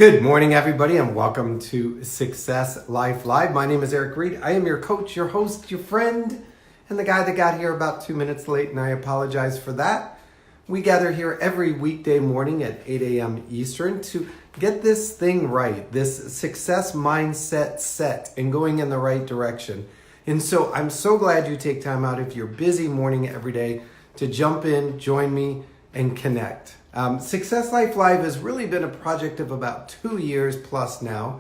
Good morning, everybody, and welcome to Success Life Live. My name is Reid. I am your coach, your host, your friend, and the guy that got here about 2 minutes late, and I apologize for that. We gather here every weekday morning at 8 a.m. Eastern to get this thing right, this success mindset set and going in the right direction. And so I'm so glad you take time out of your busy morning every day to jump in, join me, and connect. Success Life Live has really been a project of about 2 years plus now,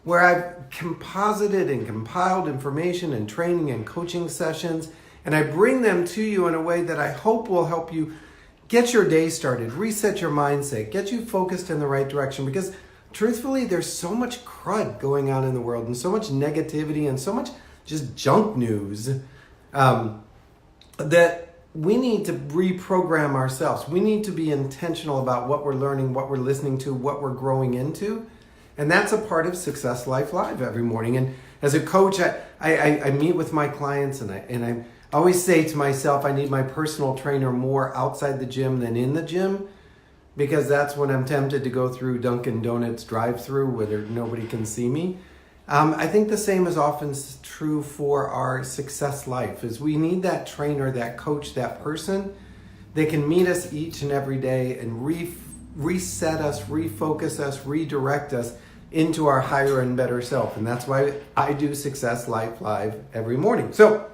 where I've composited and compiled information and training and coaching sessions, and I bring them to you in a way that I hope will help you get your day started, reset your mindset, get you focused in the right direction, because truthfully, there's so much crud going on in the world and so much negativity and so much just junk news that we need to reprogram ourselves. We need to be intentional about what we're learning, what we're listening to, what we're growing into. And that's a part of Success Life Live every morning. And as a coach, I meet with my clients and I always say to myself, I need my personal trainer more outside the gym than in the gym, because that's when I'm tempted to go through Dunkin' Donuts drive-through where nobody can see me. I think the same is often true for our success life, is we need that trainer, that coach, that person that can meet us each and every day and reset us, refocus us, redirect us into our higher and better self. And that's why I do Success Life Live every morning. So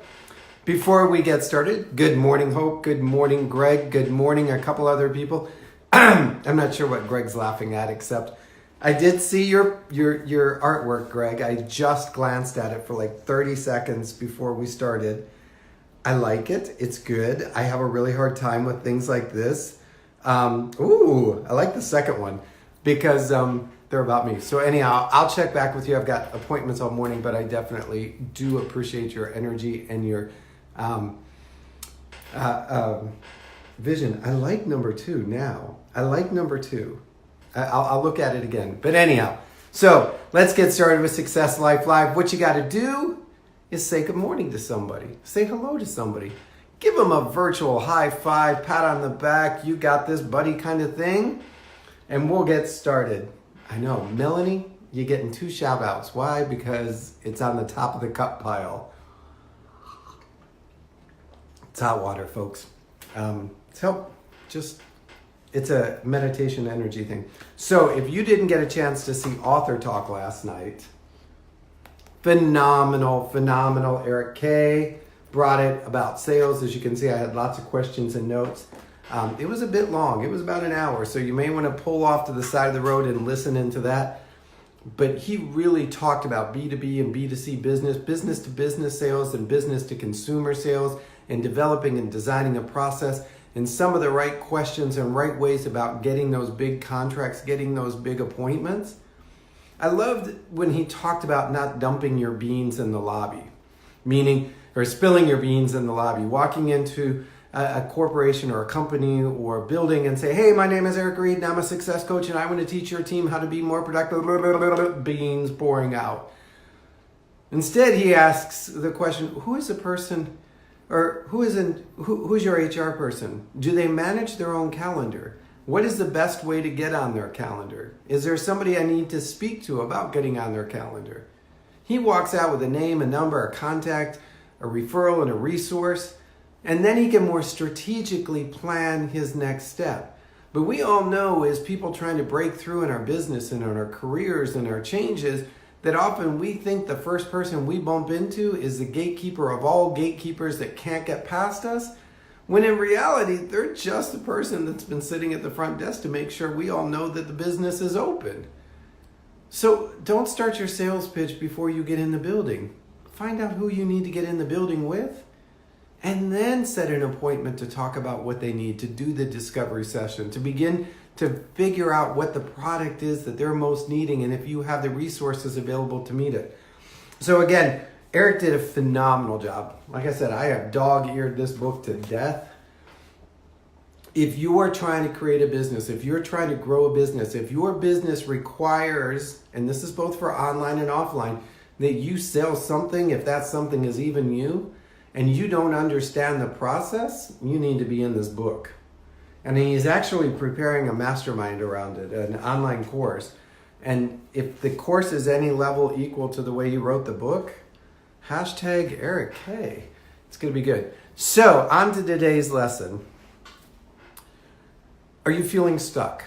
before we get started, good morning, Hope. Good morning, Greg. Good morning, a couple other people. I'm not sure what Greg's laughing at, except I did see your artwork, Greg. I just glanced at it for like 30 seconds before we started. I like it. It's good. I have a really hard time with things like this. I like the second one because they're about me. So anyhow, I'll check back with you. I've got appointments all morning, but I definitely do appreciate your energy and your vision. I like number 2 now. I like number 2. I'll look at it again. But anyhow, so let's get started with Success Life Live. What you got to do is say good morning to somebody. Say hello to somebody. Give them a virtual high five, pat on the back, you got this, buddy, kind of thing. And we'll get started. I know, Melanie, you're getting 2 shout outs. Why? Because it's on the top of the cup pile. It's hot water, folks. It's a meditation energy thing. So if you didn't get a chance to see Author Talk last night, phenomenal. Eric K. brought it about sales. As you can see, I had lots of questions and notes. It was a bit long. It was about an hour. So you may want to pull off to the side of the road and listen into that. But he really talked about B2B and B2C business to business sales and business to consumer sales, and developing and designing a process, and some of the right questions and right ways about getting those big contracts, getting those big appointments. I loved when he talked about not dumping your beans in the lobby, or spilling your beans in the lobby, walking into a corporation or a company or a building and say, hey, my name is Reid and I'm a success coach and I want to teach your team how to be more productive, beans pouring out. Instead, he asks the question, who is the person, or who's your HR person? Do they manage their own calendar? What is the best way to get on their calendar? Is there somebody I need to speak to about getting on their calendar? He walks out with a name, a number, a contact, a referral, and a resource, and then he can more strategically plan his next step. But we all know, as people trying to break through in our business and in our careers and our changes, that often we think the first person we bump into is the gatekeeper of all gatekeepers that can't get past us, when in reality, they're just the person that's been sitting at the front desk to make sure we all know that the business is open. So don't start your sales pitch before you get in the building. Find out who you need to get in the building with, and then set an appointment to talk about what they need, to do the discovery session, to begin to figure out what the product is that they're most needing, and if you have the resources available to meet it. So again, Eric did a phenomenal job. Like I said, I have dog-eared this book to death. If you are trying to create a business, if you're trying to grow a business, if your business requires, and this is both for online and offline, that you sell something, if that something is even you, and you don't understand the process, you need to be in this book. And he's actually preparing a mastermind around it, an online course, And if the course is any level equal to the way you wrote the book, hashtag Eric K. It's going to be good. So, on to today's lesson. Are you feeling stuck?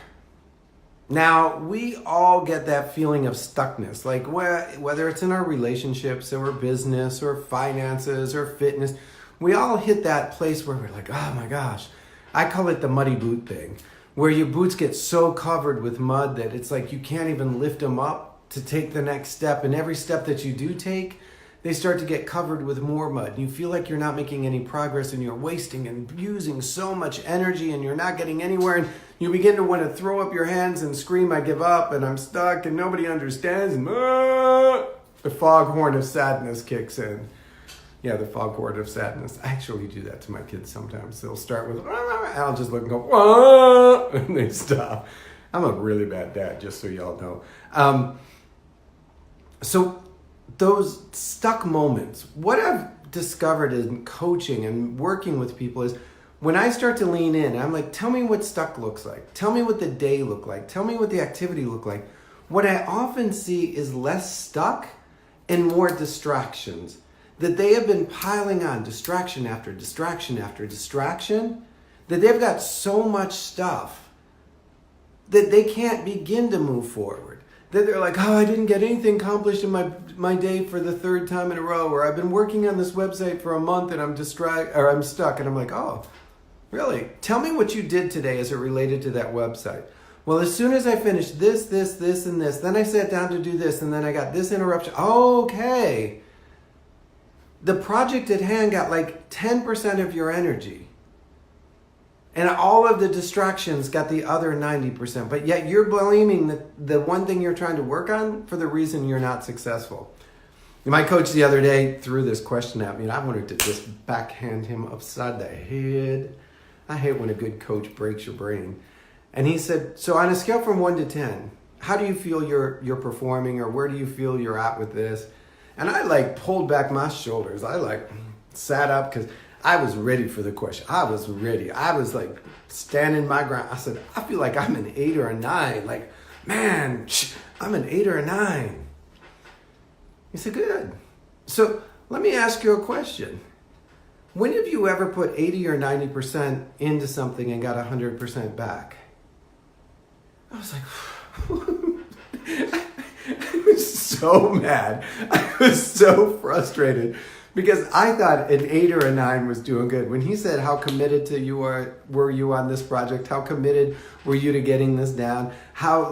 Now, we all get that feeling of stuckness, like whether it's in our relationships or business or finances or fitness, we all hit that place where we're like, oh my gosh. I call it the muddy boot thing, where your boots get so covered with mud that it's like you can't even lift them up to take the next step. And every step that you do take, they start to get covered with more mud. You feel like you're not making any progress and you're wasting and using so much energy and you're not getting anywhere. And you begin to want to throw up your hands and scream, I give up and I'm stuck and nobody understands. And the foghorn of sadness kicks in. Yeah, the foghorn of sadness. I actually do that to my kids sometimes. They'll start with, and I'll just look and go, and they stop. I'm a really bad dad, just so y'all know. So those stuck moments, what I've discovered in coaching and working with people is when I start to lean in, I'm like, tell me what stuck looks like. Tell me what the day looked like. Tell me what the activity looked like. What I often see is less stuck and more distractions. That they have been piling on distraction after distraction after distraction, that they've got so much stuff that they can't begin to move forward. That they're like, oh, I didn't get anything accomplished in my day for the third time in a row, or I've been working on this website for a month and I'm stuck. And I'm like, oh, really? Tell me what you did today as it related to that website. Well, as soon as I finished this, and this, then I sat down to do this, and then I got this interruption. Okay. The project at hand got like 10% of your energy. And all of the distractions got the other 90%. But yet you're blaming the one thing you're trying to work on for the reason you're not successful. My coach the other day threw this question at me, and I wanted to just backhand him upside the head. I hate when a good coach breaks your brain. And he said, so on a scale from 1 to 10, how do you feel you're performing, or where do you feel you're at with this? And I pulled back my shoulders. I sat up because I was ready for the question. I was ready. I was standing my ground. I said, I feel like I'm an 8 or a 9. Man, I'm an 8 or a 9. He said, good. So let me ask you a question. When have you ever put 80 or 90% into something and got 100% back? I was like, I was so mad. I was so frustrated because I thought an 8 or a 9 was doing good. When he said, how committed were you on this project? How committed were you to getting this down? How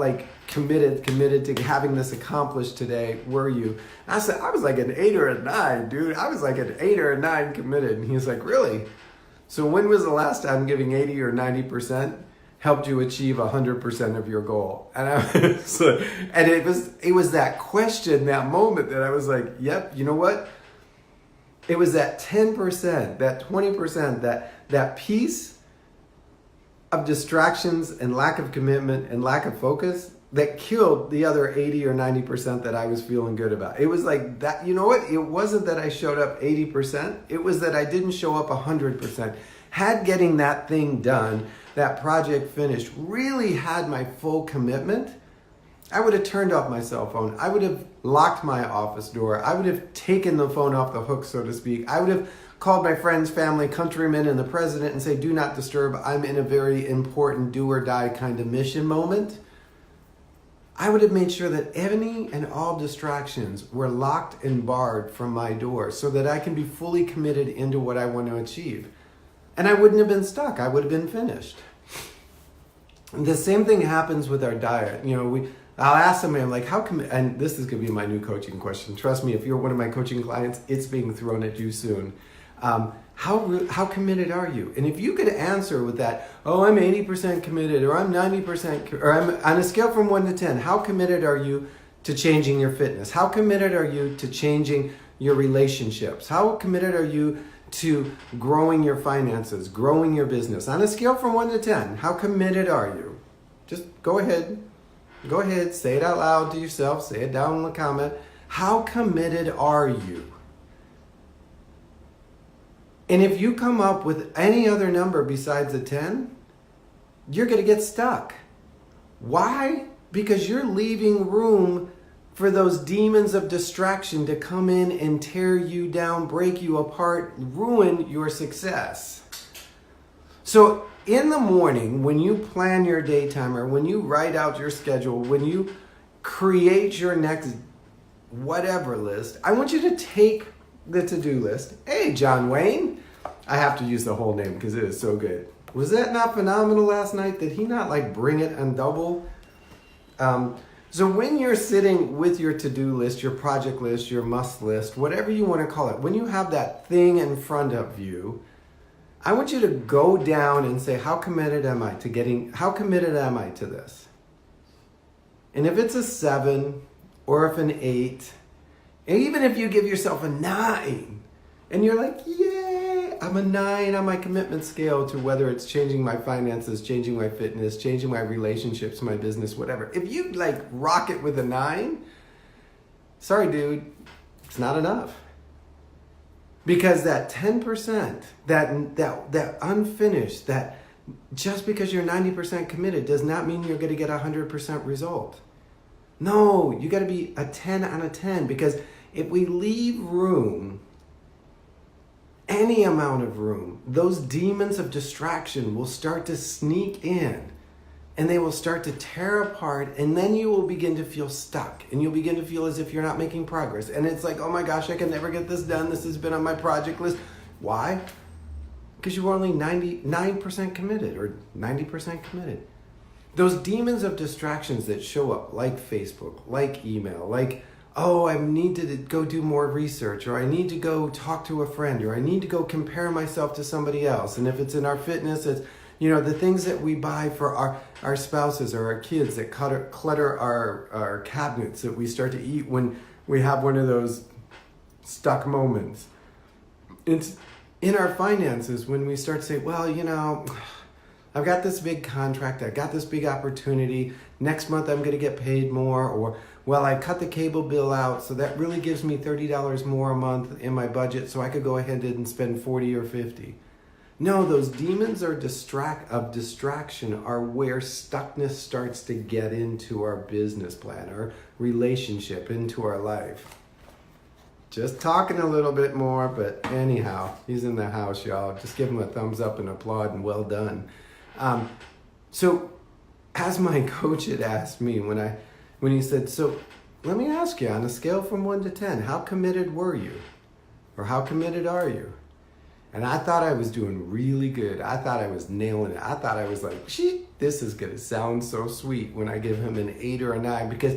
committed to having this accomplished today were you? And I said, I was like an 8 or a 9, dude. I was like an 8 or a 9 committed. And he was like, really? So when was the last time giving 80 or 90% helped you achieve 100% of your goal? And it was that question, that moment that I was like, yep, you know what? It was that 10%, that 20%, that piece of distractions and lack of commitment and lack of focus that killed the other 80 or 90% that I was feeling good about. It was like that, you know what? It wasn't that I showed up 80%. It was that I didn't show up 100%. Had getting that thing done, that project finished, really had my full commitment, I would have turned off my cell phone. I would have locked my office door. I would have taken the phone off the hook, so to speak. I would have called my friends, family, countrymen, and the president and say, do not disturb. I'm in a very important do or die kind of mission moment. I would have made sure that any and all distractions were locked and barred from my door so that I can be fully committed into what I want to achieve. And I wouldn't have been stuck. I would have been finished. And the same thing happens with our diet. I'll ask somebody, I'm like, and this is going to be my new coaching question. Trust me, if you're one of my coaching clients, it's being thrown at you soon. How committed are you? And if you could answer with that, oh, I'm 80% committed, or I'm 90%, or I'm on a scale from 1 to 10, how committed are you to changing your fitness? How committed are you to changing your relationships? How committed are you to growing your finances, growing your business? On a scale from 1 to 10, how committed are you? Just go ahead, say it out loud to yourself, say it down in the comment. How committed are you? And if you come up with any other number besides a 10, you're going to get stuck. Why? because you're leaving room for those demons of distraction to come in and tear you down, break you apart, ruin your success. So in the morning, when you plan your daytime, or when you write out your schedule, when you create your next whatever list, I want you to take the to-do list. Hey, John Wayne. I have to use the whole name because it is so good. Was that not phenomenal last night? Did he not like bring it on double? So when you're sitting with your to-do list, your project list, your must list, whatever you want to call it, when you have that thing in front of you, I want you to go down and say, how committed am I to this? And if it's a 7 or if an 8, and even if you give yourself a 9 and you're like, yay, I'm a 9 on my commitment scale to whether it's changing my finances, changing my fitness, changing my relationships, my business, whatever. If you like rock it with a 9, sorry, dude, it's not enough. Because that 10%, that unfinished, that just because you're 90% committed does not mean you're going to get a 100% result. No, you got to be a 10 on a 10, because if we leave room, any amount of room, those demons of distraction will start to sneak in and they will start to tear apart, and then you will begin to feel stuck and you'll begin to feel as if you're not making progress. And it's like, oh my gosh, I can never get this done. This has been on my project list. Why? Because you were only 99% committed or 90% committed. Those demons of distractions that show up, like Facebook, like email, like, oh, I need to go do more research, or I need to go talk to a friend, or I need to go compare myself to somebody else. And if it's in our fitness, it's, the things that we buy for our spouses or our kids that clutter our cabinets that we start to eat when we have one of those stuck moments. It's in our finances when we start to say, well, I've got this big contract, I got this big opportunity, next month I'm going to get paid more, or, well, I cut the cable bill out, so that really gives me $30 more a month in my budget, so I could go ahead and spend 40 or 50. No, those demons of distraction are where stuckness starts to get into our business plan, our relationship, into our life. Just talking a little bit more, but anyhow, he's in the house, y'all. Just give him a thumbs up and applaud and well done. So as my coach had asked me when he said, so let me ask you, on a scale from 1 to 10, how committed were you? Or how committed are you? And I thought I was doing really good. I thought I was nailing it. I thought I was like, gee, this is going to sound so sweet when I give him an 8 or a 9, because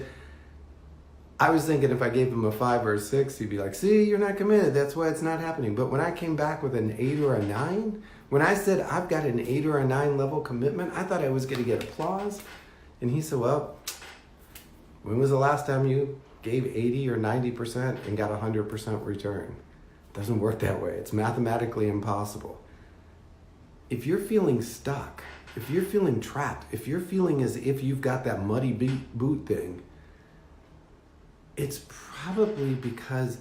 I was thinking if I gave him a 5 or a 6, he'd be like, see, you're not committed. That's why it's not happening. But when I came back with an 8 or a 9, when I said I've got an 8 or a 9 level commitment, I thought I was going to get applause. And he said, well, when was the last time you gave 80 or 90% and got 100% return? It doesn't work that way. It's mathematically impossible. If you're feeling stuck, if you're feeling trapped, if you're feeling as if you've got that muddy boot thing, it's probably because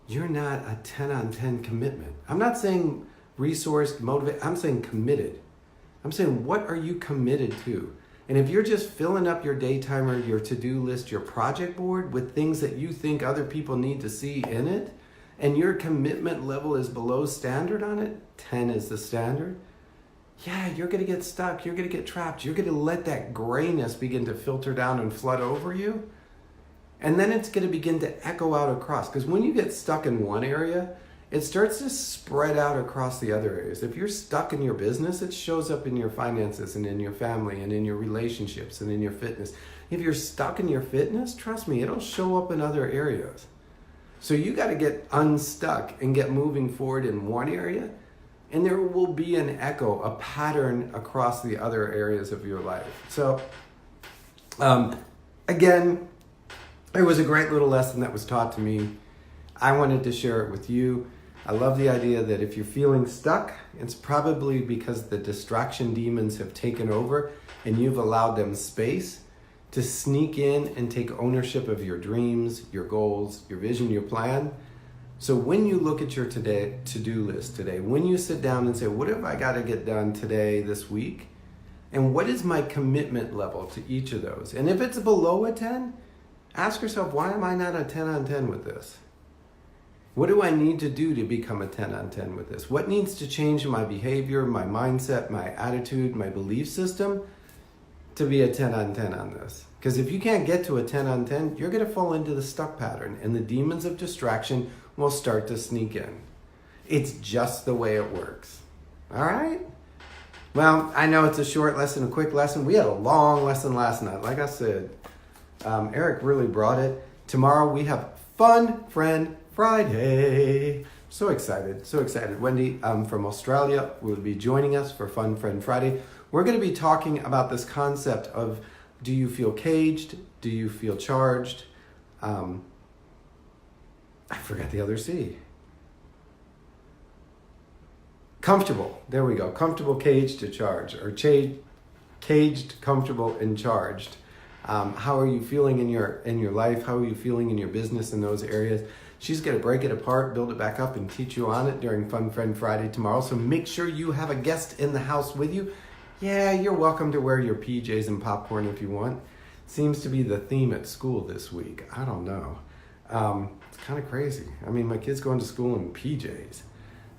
you're not a 10 on 10 commitment. I'm not saying resourced, motivated. I'm saying committed. I'm saying, what are you committed to? And if you're just filling up your daytimer, your to-do list, your project board with things that you think other people need to see in it, and your commitment level is below standard on it, 10 is the standard, yeah, you're going to get stuck. You're going to get trapped. You're going to let that grayness begin to filter down and flood over you. And then it's going to begin to echo out across. Because when you get stuck in one area, it starts to spread out across the other areas. If you're stuck in your business, it shows up in your finances and in your family and in your relationships and in your fitness. If you're stuck in your fitness, trust me, it'll show up in other areas. So you got to get unstuck and get moving forward in one area, and there will be an echo, a pattern across the other areas of your life. So again, it was a great little lesson that was taught to me. I wanted to share it with you. I love the idea that if you're feeling stuck, it's probably because the distraction demons have taken over and you've allowed them space to sneak in and take ownership of your dreams, your goals, your vision, your plan. So when you look at your to-do list today, when you sit down and say, what have I got to get done today, this week? And what is my commitment level to each of those? And if it's below a 10, ask yourself, why am I not a 10 on 10 with this? What do I need to do to become a 10 on 10 with this? What needs to change in my behavior, my mindset, my attitude, my belief system to be a 10 on 10 on this? Because if you can't get to a 10 on 10, you're going to fall into the stuck pattern and the demons of distraction will start to sneak in. It's just the way it works. All right? Well, I know it's a short lesson, a quick lesson. We had a long lesson last night. Like I said, Eric really brought it. Tomorrow we have Fun Friend Friday. So excited, so excited. Wendy from Australia will be joining us for Fun Friend Friday. We're going to be talking about this concept of, do you feel caged? Do you feel charged? I forgot the other C. Comfortable. There we go. Comfortable, caged to charged, or caged, comfortable, and charged. How are you feeling in your life? How are you feeling in your business in those areas? She's going to break it apart, build it back up, and teach you on it during Fun Friend Friday tomorrow. So make sure you have a guest in the house with you. Yeah, you're welcome to wear your PJs and popcorn if you want. Seems to be the theme at school this week. I don't know. It's kind of crazy. I mean, my kid's going to school in PJs.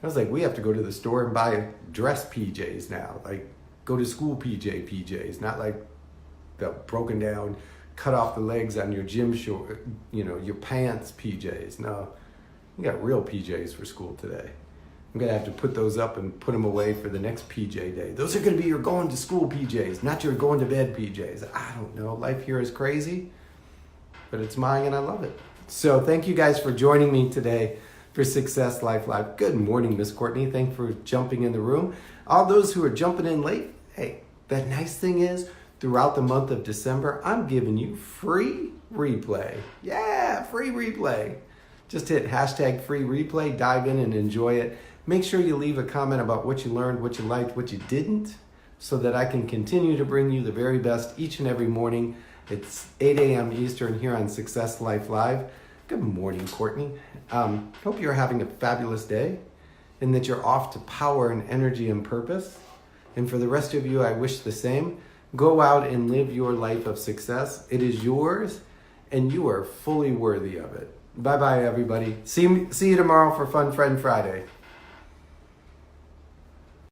I was like, we have to go to the store and buy dress PJs now. Like, go to school PJs, not like the broken down, cut off the legs on your gym short, your pants PJs. No, you got real PJs for school today. I'm going to have to put those up and put them away for the next PJ day. Those are going to be your going to school PJs, not your going to bed PJs. I don't know. Life here is crazy, but it's mine and I love it. So thank you guys for joining me today for Success Life Live. Good morning, Miss Courtney. Thanks for jumping in the room. All those who are jumping in late, hey, the nice thing is throughout the month of December, I'm giving you free replay. Yeah, free replay. Just hit hashtag free replay, dive in and enjoy it. Make sure you leave a comment about what you learned, what you liked, what you didn't, so that I can continue to bring you the very best each and every morning. It's 8 a.m. Eastern here on Success Life Live. Good morning, Courtney. Hope you're having a fabulous day and that you're off to power and energy and purpose. And for the rest of you, I wish the same. Go out and live your life of success. It is yours and you are fully worthy of it. Bye-bye, everybody. See you tomorrow for Fun Friend Friday.